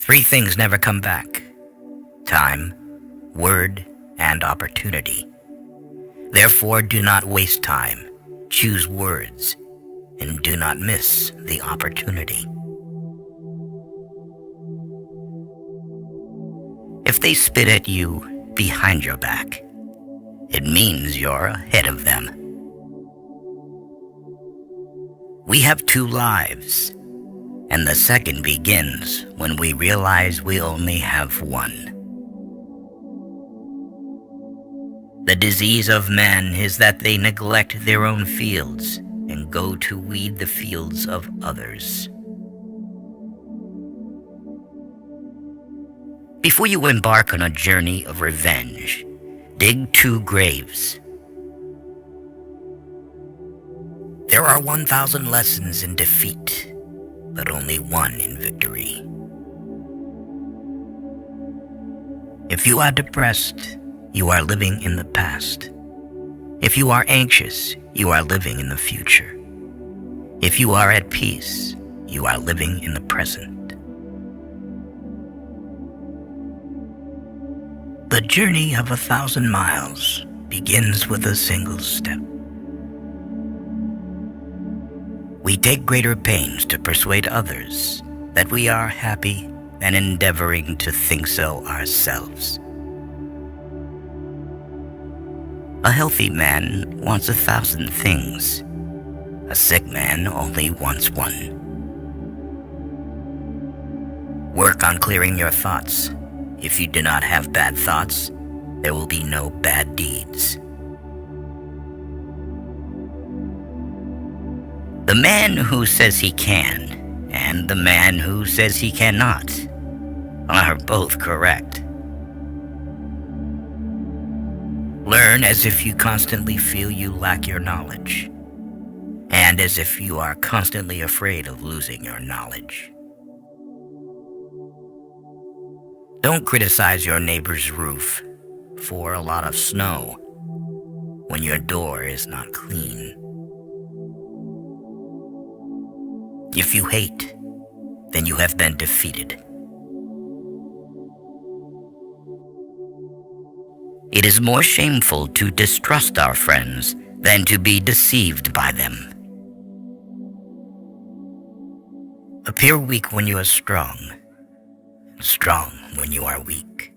Three things never come back: time, word, and opportunity. Therefore, do not waste time, choose words, and do not miss the opportunity. If they spit at you behind your back, it means you're ahead of them. We have two lives, and the second begins when we realize we only have one. The disease of men is that they neglect their own fields and go to weed the fields of others. Before you embark on a journey of revenge, dig 2 graves. There are 1,000 lessons in defeat, but only one in victory. If you are depressed, you are living in the past. If you are anxious, you are living in the future. If you are at peace, you are living in the present. The journey of 1,000 miles begins with a single step. We take greater pains to persuade others that we are happy than endeavoring to think so ourselves. A healthy man wants 1,000 things. A sick man only wants one. Work on clearing your thoughts. If you do not have bad thoughts, there will be no bad deeds. The man who says he can and the man who says he cannot are both correct. Learn as if you constantly feel you lack your knowledge, and as if you are constantly afraid of losing your knowledge. Don't criticize your neighbor's roof for a lot of snow when your door is not clean. If you hate, then you have been defeated. It is more shameful to distrust our friends than to be deceived by them. Appear weak when you are strong when you are weak.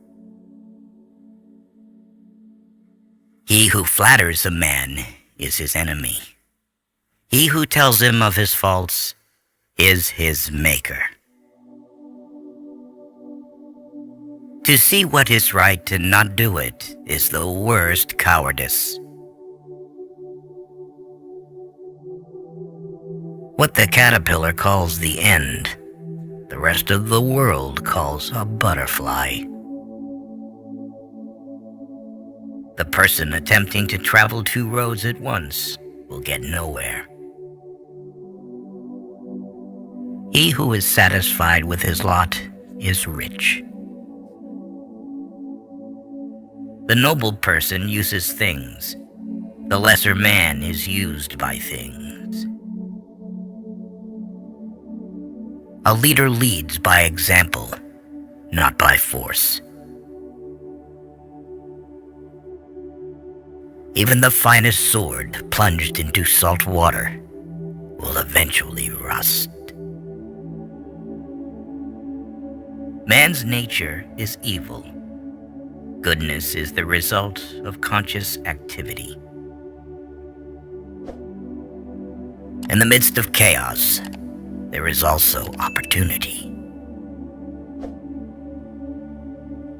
He who flatters a man is his enemy. He who tells him of his faults is his maker. To see what is right and not do it is the worst cowardice. What the caterpillar calls the end, the rest of the world calls a butterfly. The person attempting to travel 2 roads at once will get nowhere. He who is satisfied with his lot is rich. The noble person uses things. The lesser man is used by things. A leader leads by example, not by force. Even the finest sword plunged into salt water will eventually rust. Man's nature is evil. Goodness is the result of conscious activity. In the midst of chaos, there is also opportunity.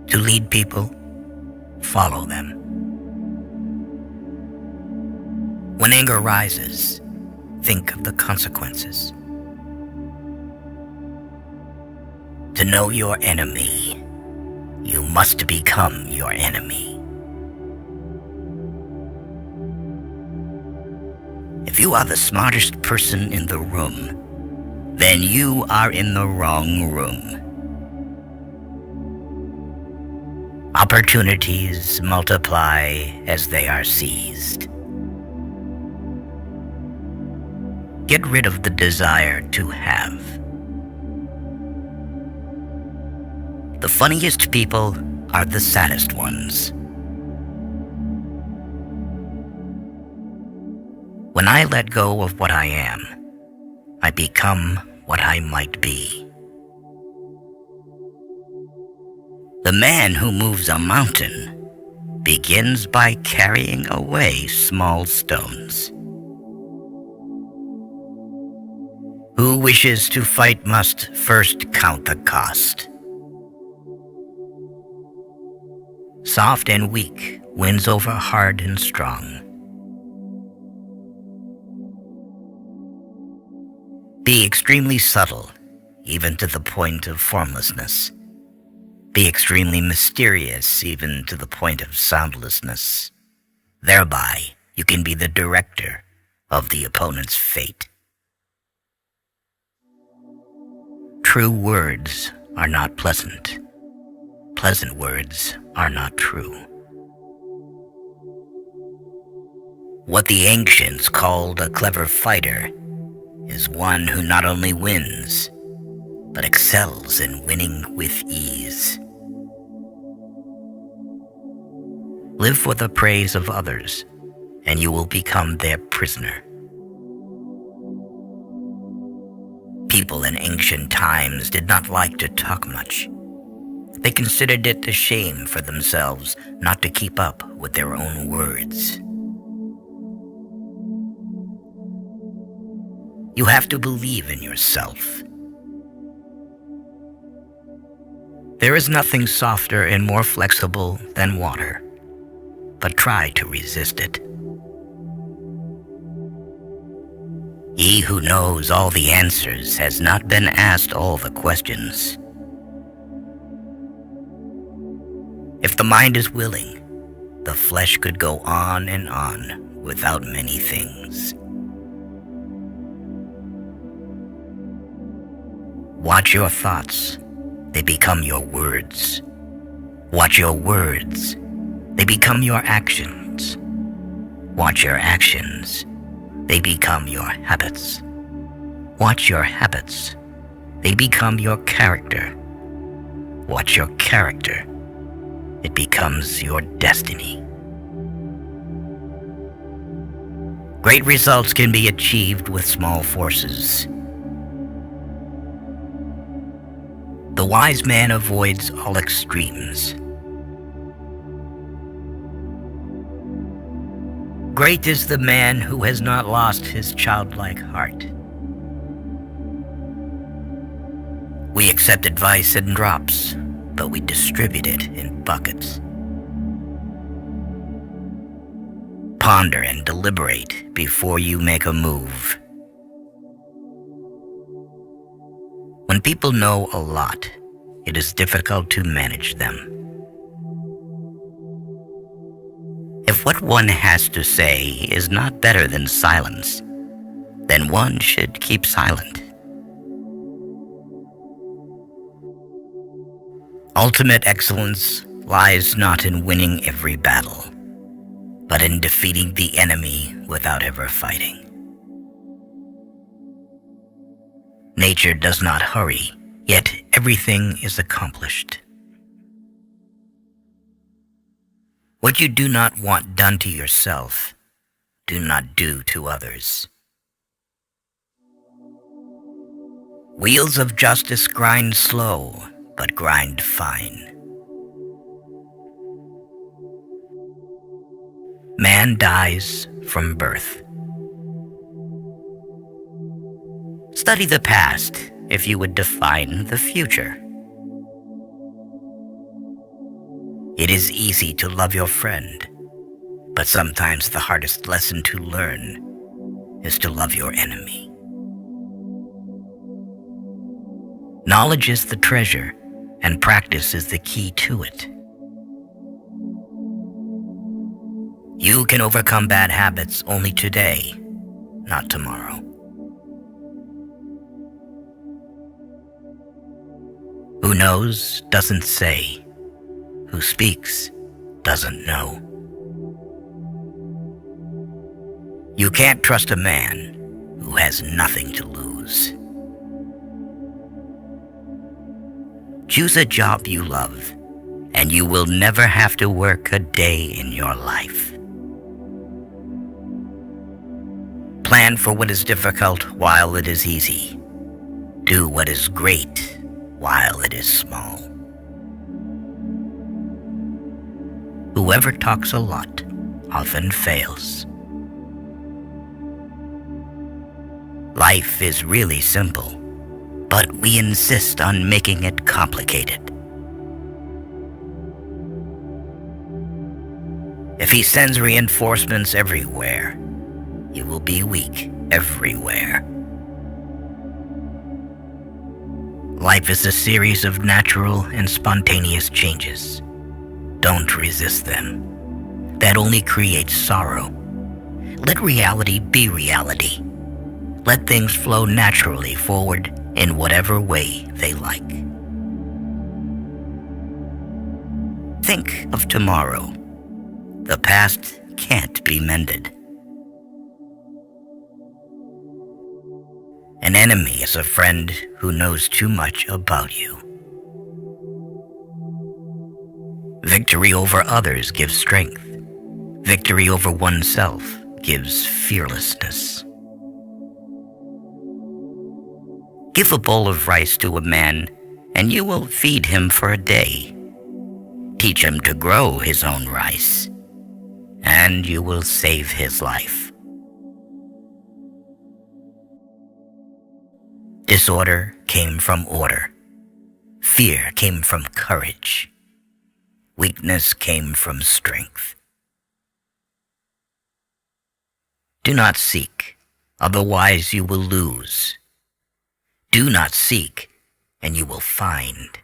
To lead people, follow them. When anger rises, think of the consequences. To know your enemy, you must become your enemy. If you are the smartest person in the room, then you are in the wrong room. Opportunities multiply as they are seized. Get rid of the desire to have. The funniest people are the saddest ones. When I let go of what I am, I become what I might be. The man who moves a mountain begins by carrying away small stones. Who wishes to fight must first count the cost. Soft and weak wins over hard and strong. Be extremely subtle, even to the point of formlessness. Be extremely mysterious, even to the point of soundlessness. Thereby, you can be the director of the opponent's fate. True words are not pleasant. Pleasant words are not true. What the ancients called a clever fighter is one who not only wins, but excels in winning with ease. Live for the praise of others, and you will become their prisoner. People in ancient times did not like to talk much. They considered it a shame for themselves not to keep up with their own words. You have to believe in yourself. There is nothing softer and more flexible than water, but try to resist it. He who knows all the answers has not been asked all the questions. If the mind is willing, the flesh could go on and on without many things. Watch your thoughts, they become your words. Watch your words, they become your actions. Watch your actions, they become your habits. Watch your habits, they become your character. Watch your character, it becomes your destiny. Great results can be achieved with small forces. The wise man avoids all extremes. Great is the man who has not lost his childlike heart. We accept advice in drops, but we distribute it in buckets. Ponder and deliberate before you make a move. When people know a lot, it is difficult to manage them. If what one has to say is not better than silence, then one should keep silent. Ultimate excellence lies not in winning every battle, but in defeating the enemy without ever fighting. Nature does not hurry, yet everything is accomplished. What you do not want done to yourself, do not do to others. Wheels of justice grind slow, but grind fine. Man dies from birth. Study the past if you would define the future. It is easy to love your friend, but sometimes the hardest lesson to learn is to love your enemy. Knowledge is the treasure, and practice is the key to it. You can overcome bad habits only today, not tomorrow. Who knows doesn't say. Who speaks doesn't know. You can't trust a man who has nothing to lose. Choose a job you love, and you will never have to work a day in your life. Plan for what is difficult while it is easy. Do what is great while it is small. Whoever talks a lot often fails. Life is really simple, but we insist on making it complicated. If he sends reinforcements everywhere, you will be weak everywhere. Life is a series of natural and spontaneous changes. Don't resist them. That only creates sorrow. Let reality be reality. Let things flow naturally forward in whatever way they like. Think of tomorrow. The past can't be mended. An enemy is a friend who knows too much about you. Victory over others gives strength. Victory over oneself gives fearlessness. Give a bowl of rice to a man, and you will feed him for a day. Teach him to grow his own rice, and you will save his life. Disorder came from order. Fear came from courage. Weakness came from strength. Do not seek, otherwise you will lose. Do not seek, and you will find.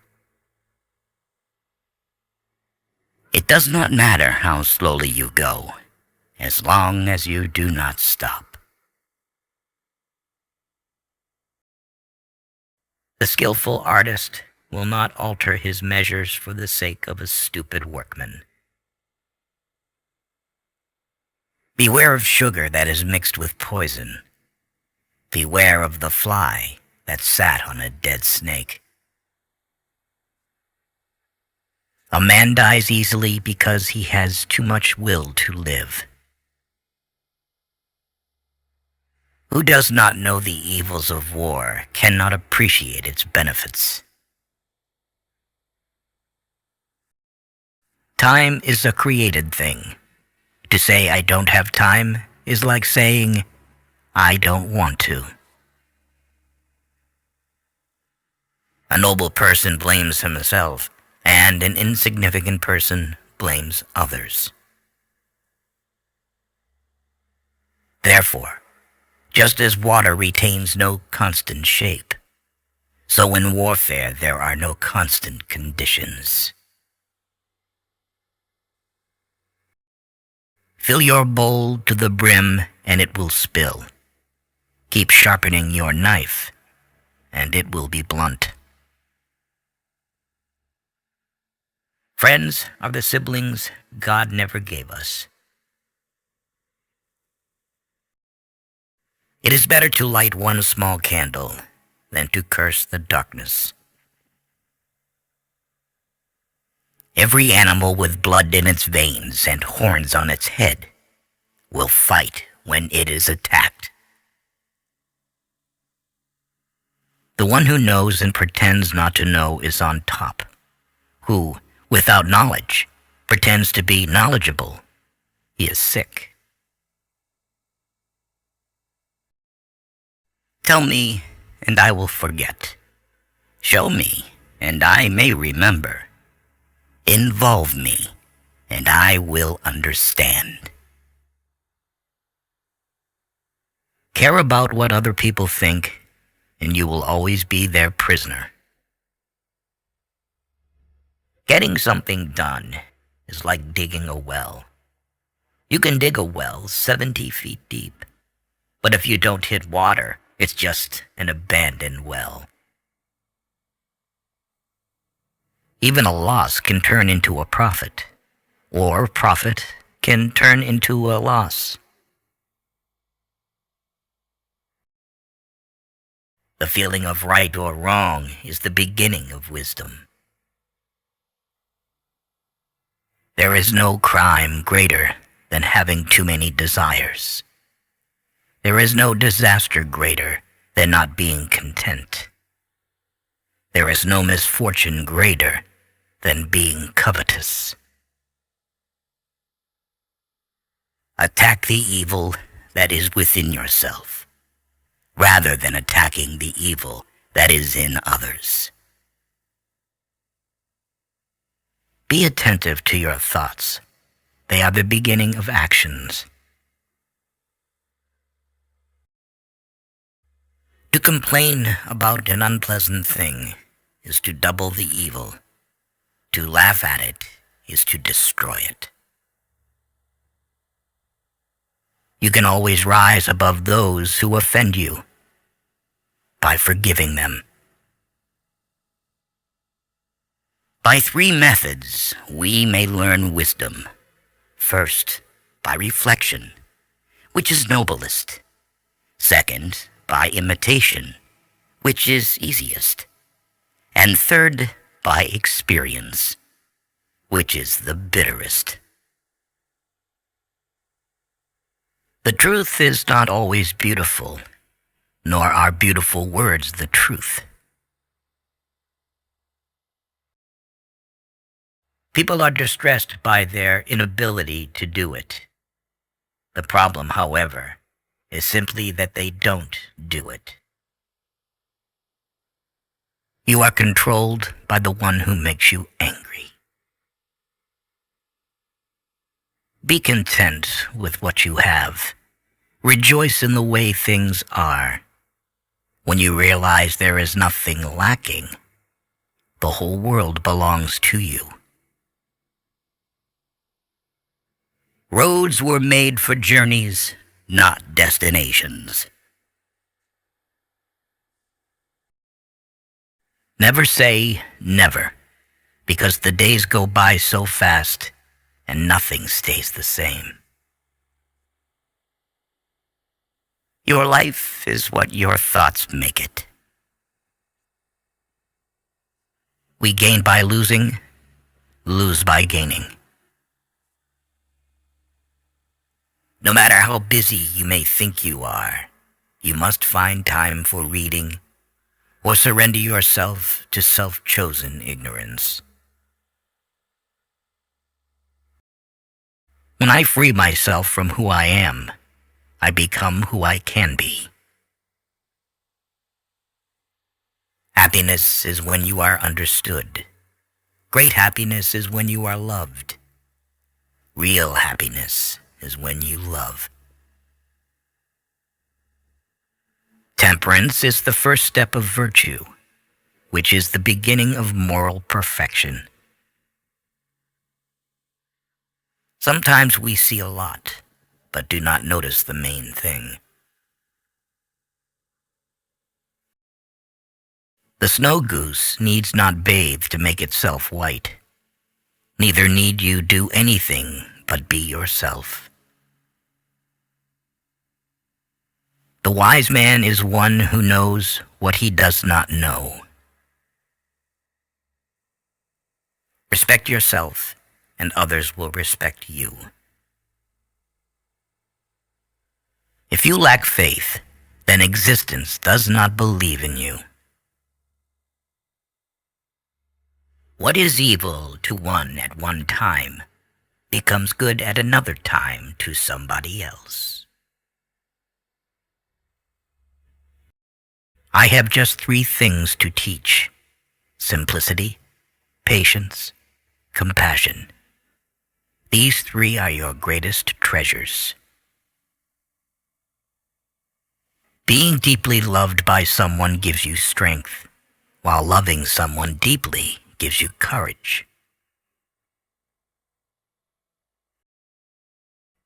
It does not matter how slowly you go, as long as you do not stop. The skillful artist will not alter his measures for the sake of a stupid workman. Beware of sugar that is mixed with poison. Beware of the fly that sat on a dead snake. A man dies easily because he has too much will to live. Who does not know the evils of war cannot appreciate its benefits. Time is a created thing. To say I don't have time is like saying I don't want to. A noble person blames himself, and an insignificant person blames others. Therefore, just as water retains no constant shape, so in warfare there are no constant conditions. Fill your bowl to the brim, and it will spill. Keep sharpening your knife, and it will be blunt. Friends are the siblings God never gave us. It is better to light one small candle than to curse the darkness. Every animal with blood in its veins and horns on its head will fight when it is attacked. The one who knows and pretends not to know is on top, who, without knowledge, pretends to be knowledgeable. He is sick. Tell me, and I will forget. Show me, and I may remember. Involve me, and I will understand. Care about what other people think, and you will always be their prisoner. Getting something done is like digging a well. You can dig a well 70 feet deep, but if you don't hit water, it's just an abandoned well. Even a loss can turn into a profit, or profit can turn into a loss. The feeling of right or wrong is the beginning of wisdom. There is no crime greater than having too many desires. There is no disaster greater than not being content. There is no misfortune greater than being covetous. Attack the evil that is within yourself, rather than attacking the evil that is in others. Be attentive to your thoughts. They are the beginning of actions. To complain about an unpleasant thing is to double the evil. To laugh at it is to destroy it. You can always rise above those who offend you by forgiving them. By 3 methods, we may learn wisdom. First, by reflection, which is noblest. Second, by imitation, which is easiest. And third, by experience, which is the bitterest. The truth is not always beautiful, nor are beautiful words the truth. People are distressed by their inability to do it. The problem, however, is simply that they don't do it. You are controlled by the one who makes you angry. Be content with what you have. Rejoice in the way things are. When you realize there is nothing lacking, the whole world belongs to you. Roads were made for journeys, not destinations. Never say never, because the days go by so fast and nothing stays the same. Your life is what your thoughts make it. We gain by losing, lose by gaining. No matter how busy you may think you are, you must find time for reading or surrender yourself to self-chosen ignorance. When I free myself from who I am, I become who I can be. Happiness is when you are understood. Great happiness is when you are loved. Real happiness is when you love. Temperance is the first step of virtue, which is the beginning of moral perfection. Sometimes we see a lot, but do not notice the main thing. The snow goose needs not bathe to make itself white. Neither need you do anything but be yourself. The wise man is one who knows what he does not know. Respect yourself, and others will respect you. If you lack faith, then existence does not believe in you. What is evil to one at one time becomes good at another time to somebody else. I have just 3 things to teach: simplicity, patience, compassion. These 3 are your greatest treasures. Being deeply loved by someone gives you strength, while loving someone deeply gives you courage.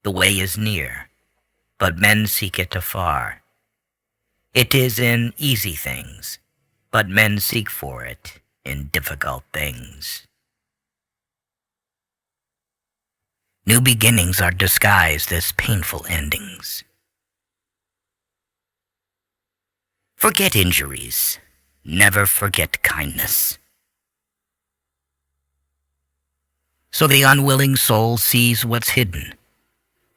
The way is near, but men seek it afar. It is in easy things, but men seek for it in difficult things. New beginnings are disguised as painful endings. Forget injuries. Never forget kindness. So the unwilling soul sees what's hidden,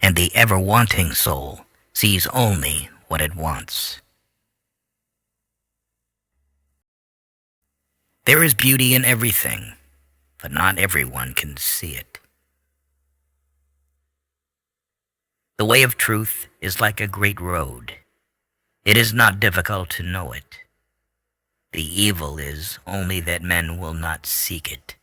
and the ever-wanting soul sees only what it wants. There is beauty in everything, but not everyone can see it. The way of truth is like a great road. It is not difficult to know it. The evil is only that men will not seek it.